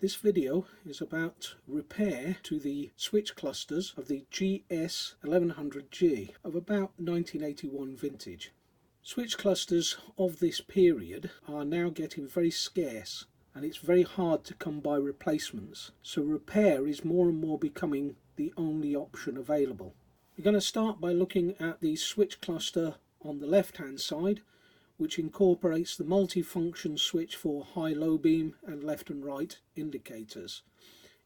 This video is about repair to the switch clusters of the GS1100G of about 1981 vintage. Switch clusters of this period are now getting very scarce, and it's very hard to come by replacements, so repair is more and more becoming the only option available. We're going to start by looking at the switch cluster on the left hand side, which incorporates the multi-function switch for high-low beam and left and right indicators.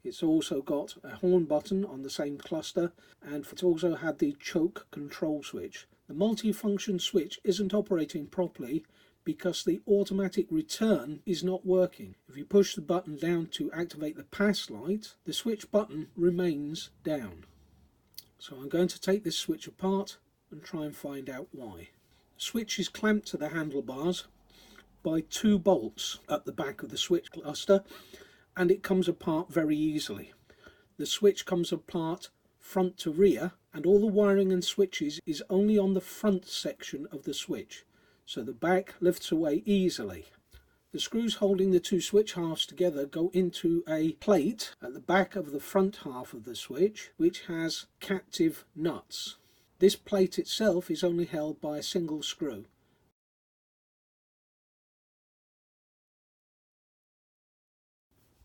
It's also got a horn button on the same cluster, and it's also had the choke control switch. The multi-function switch isn't operating properly because the automatic return is not working. If you push the button down to activate the pass light, the switch button remains down. So I'm going to take this switch apart and try and find out why. The switch is clamped to the handlebars by two bolts at the back of the switch cluster, and it comes apart very easily. The switch comes apart front to rear, and all the wiring and switches is only on the front section of the switch, so the back lifts away easily. The screws holding the two switch halves together go into a plate at the back of the front half of the switch, which has captive nuts. This plate itself is only held by a single screw.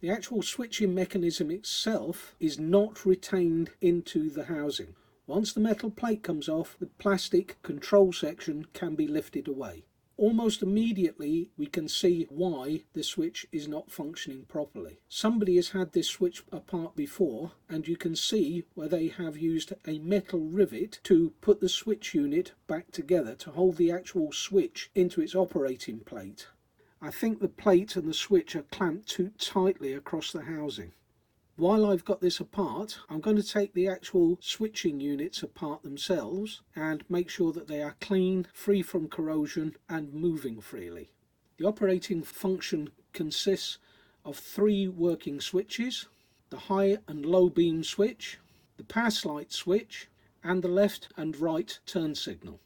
The actual switching mechanism itself is not retained into the housing. Once the metal plate comes off, the plastic control section can be lifted away. Almost immediately we can see why the switch is not functioning properly. Somebody has had this switch apart before, and you can see where they have used a metal rivet to put the switch unit back together to hold the actual switch into its operating plate. I think the plate and the switch are clamped too tightly across the housing. While I've got this apart, I'm going to take the actual switching units apart themselves and make sure that they are clean, free from corrosion and moving freely. The operating function consists of three working switches: the high and low beam switch, the pass light switch, and the left and right turn signal.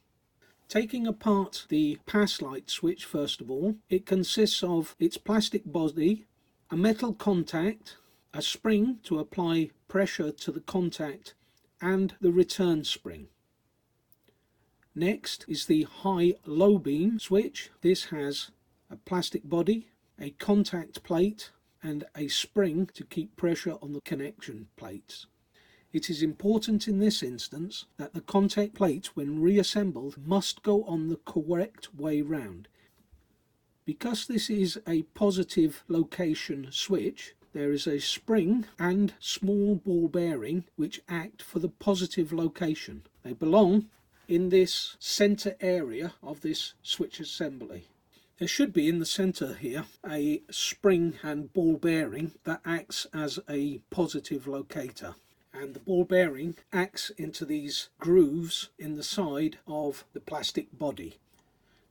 Taking apart the pass light switch first of all, it consists of its plastic body, a metal contact, a spring to apply pressure to the contact, and the return spring. Next is the high-low beam switch. This has a plastic body, a contact plate, and a spring to keep pressure on the connection plates. It is important in this instance that the contact plate, when reassembled, must go on the correct way round. Because this is a positive location switch, there is a spring and small ball bearing which act for the positive location. They belong in this center area of this switch assembly. There should be in the center here a spring and ball bearing that acts as a positive locator, and the ball bearing acts into these grooves in the side of the plastic body.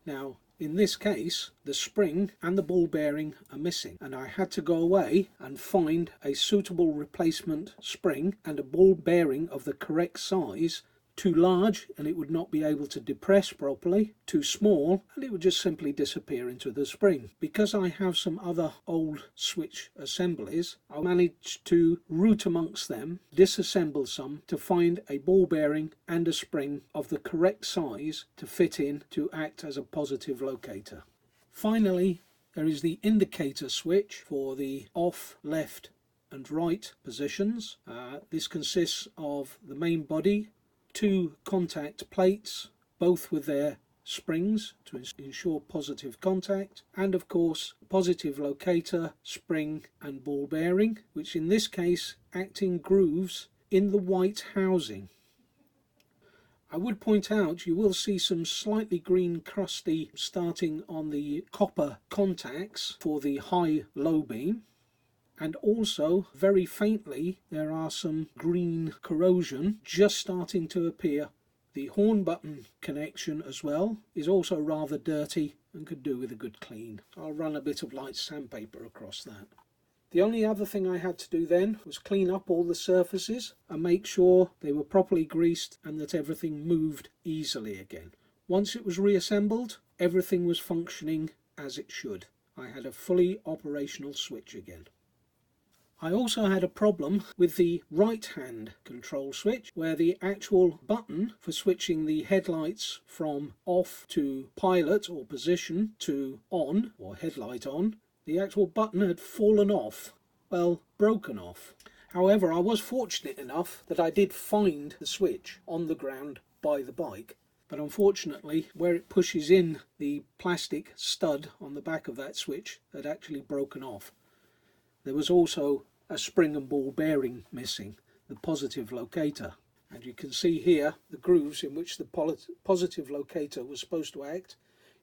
Now, in this case, the spring and the ball bearing are missing, and I had to go away and find a suitable replacement spring and a ball bearing of the correct size. Too large and it would not be able to depress properly, too small and it would just simply disappear into the spring. Because I have some other old switch assemblies, I managed to root amongst them, disassemble some to find a ball bearing and a spring of the correct size to fit in to act as a positive locator. Finally, there is the indicator switch for the off, left and right positions. This consists of the main body, two contact plates, both with their springs to ensure positive contact, and of course positive locator, spring and ball bearing, which in this case act in grooves in the white housing. I would point out you will see some slightly green crusty starting on the copper contacts for the high-low beam. And also, very faintly, there are some green corrosion just starting to appear. The horn button connection as well is also rather dirty and could do with a good clean. I'll run a bit of light sandpaper across that. The only other thing I had to do then was clean up all the surfaces and make sure they were properly greased and that everything moved easily again. Once it was reassembled, everything was functioning as it should. I had a fully operational switch again. I also had a problem with the right hand control switch, where the actual button for switching the headlights from off to pilot or position to on or headlight on, the actual button had fallen off, well, broken off. However, I was fortunate enough that I did find the switch on the ground by the bike, but unfortunately where it pushes in, the plastic stud on the back of that switch had actually broken off. There was also a spring and ball bearing missing, the positive locator, and you can see here the grooves in which the positive locator was supposed to act.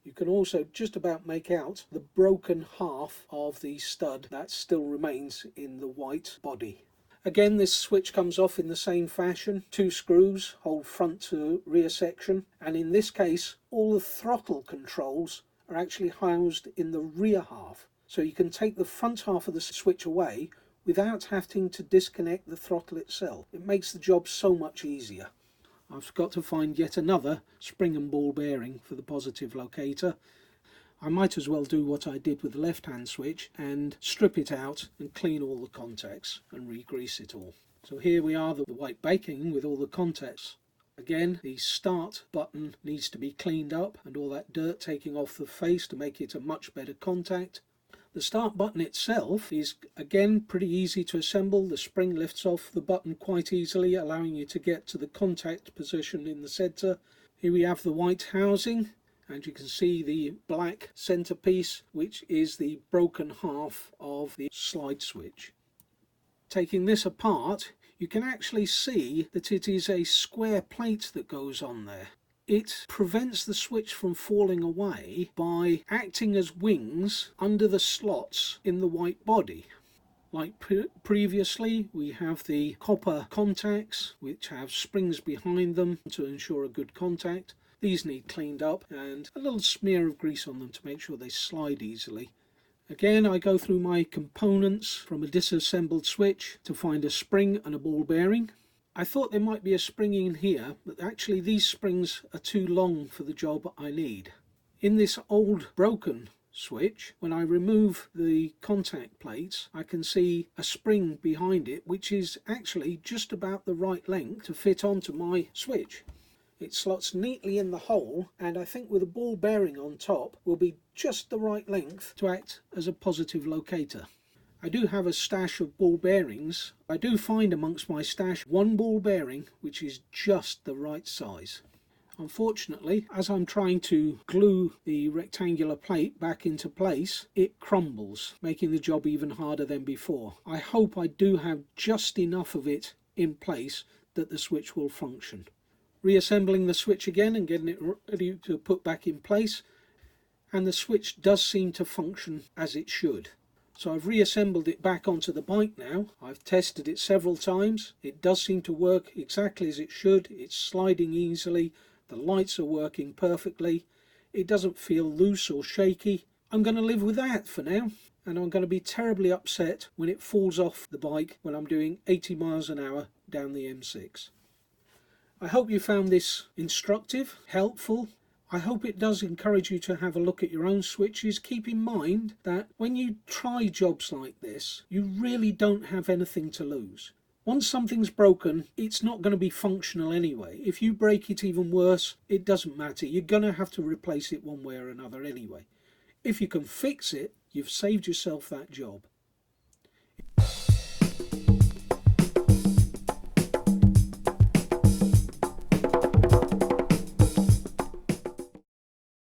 You can also just about make out the broken half of the stud that still remains in the white body. Again, this switch comes off in the same fashion. 2 screws hold front to rear section, and in this case all the throttle controls are actually housed in the rear half. So you can take the front half of the switch away without having to disconnect the throttle itself. It makes the job so much easier. I've got to find yet another spring and ball bearing for the positive locator. I might as well do what I did with the left hand switch and strip it out and clean all the contacts and re-grease it all. So here we are, the white backing with all the contacts. Again, the start button needs to be cleaned up and all that dirt taken off the face to make it a much better contact. The start button itself is again pretty easy to assemble. The spring lifts off the button quite easily, allowing you to get to the contact position in the centre. Here we have the white housing, and you can see the black centerpiece, which is the broken half of the slide switch. Taking this apart, you can actually see that it is a square plate that goes on there. It prevents the switch from falling away by acting as wings under the slots in the white body. Like previously, we have the copper contacts which have springs behind them to ensure a good contact. These need cleaned up and a little smear of grease on them to make sure they slide easily. Again, I go through my components from a disassembled switch to find a spring and a ball bearing. I thought there might be a spring in here, but actually these springs are too long for the job I need. In this old broken switch, when I remove the contact plates, I can see a spring behind it which is actually just about the right length to fit onto my switch. It slots neatly in the hole, and I think with a ball bearing on top will be just the right length to act as a positive locator. I do have a stash of ball bearings. I do find amongst my stash one ball bearing which is just the right size. Unfortunately, as I'm trying to glue the rectangular plate back into place, it crumbles, making the job even harder than before. I hope I do have just enough of it in place that the switch will function. Reassembling the switch again and getting it ready to put back in place, and the switch does seem to function as it should. So I've reassembled it back onto the bike now. I've tested it several times. It does seem to work exactly as it should. It's sliding easily. The lights are working perfectly. It doesn't feel loose or shaky. I'm going to live with that for now. And I'm going to be terribly upset when it falls off the bike when I'm doing 80 miles an hour down the M6. I hope you found this instructive, helpful. I hope it does encourage you to have a look at your own switches. Keep in mind that when you try jobs like this, you really don't have anything to lose. Once something's broken, it's not going to be functional anyway. If you break it even worse, it doesn't matter. You're going to have to replace it one way or another anyway. If you can fix it, you've saved yourself that job.